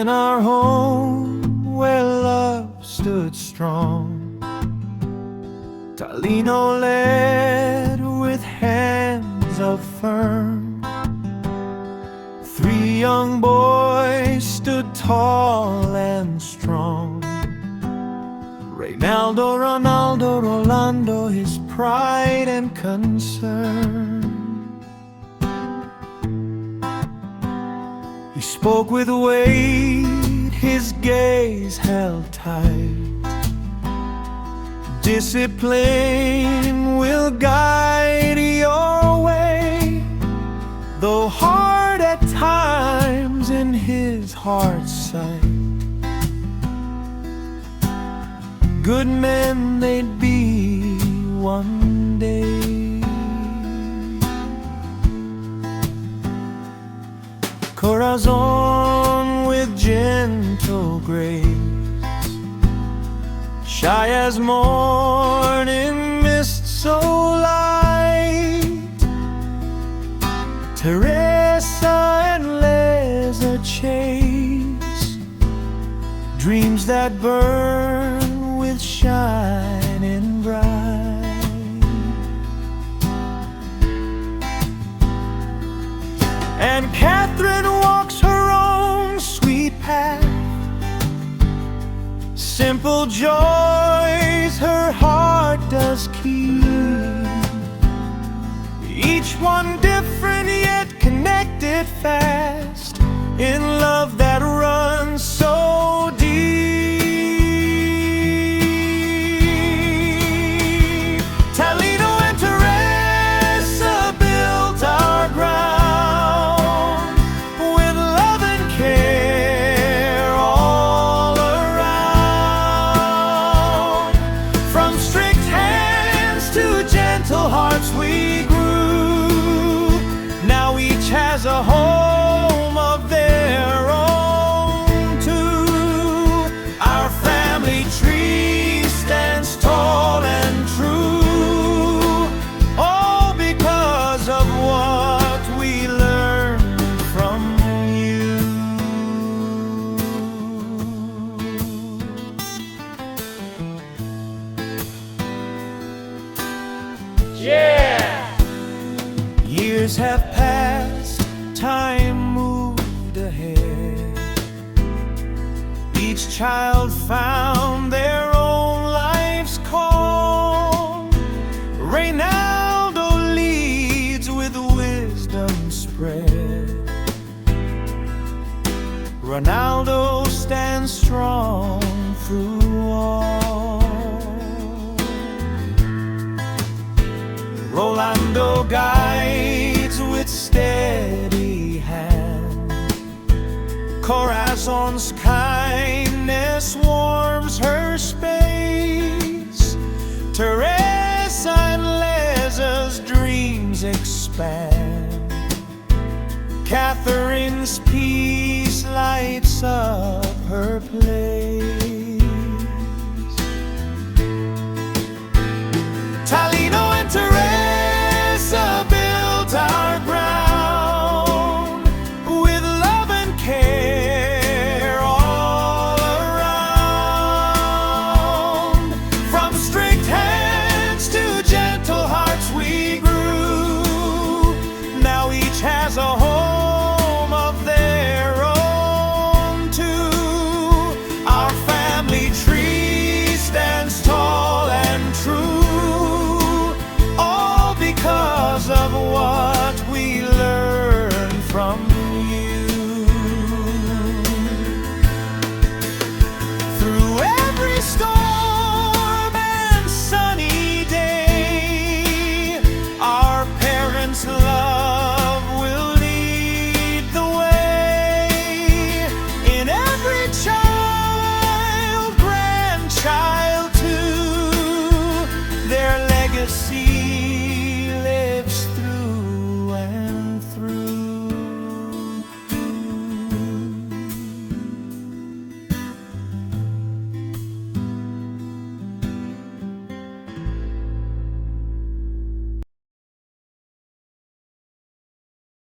in our home where love stood strong. Talino led with hands of firm. 3 young boys stood tall and strong. Reynaldo, Ronaldo, Rolando, his pride and concern. He spoke with weight, his gaze held tight. Discipline will guide your way, though hard at times in his heart's sight. Good men they'd be one day. Corazon with gentle grace, shy as morning mist so light. Teresa and Leza chase dreams that burn with shining bright. And Catherine walks her own sweet path. Simple joys her heart does keep, each one different yet connected fast in love that runs so deep. Talino and Teresa built our ground with love and care all around. From strict hands to gentle hearts we grew. Now each has a home of their own too. Our family tree stands tall and true, all because of what we learned from you. Yeah! Years have passed, time moved ahead. Each child found their own life's call. Reynaldo leads with wisdom spread. Ronaldo stands strong through all. Rolando guides with steady hand. Corazon's kindness warms her space. Teresa and Leza's dreams expand. Catherine's peace lights up her place.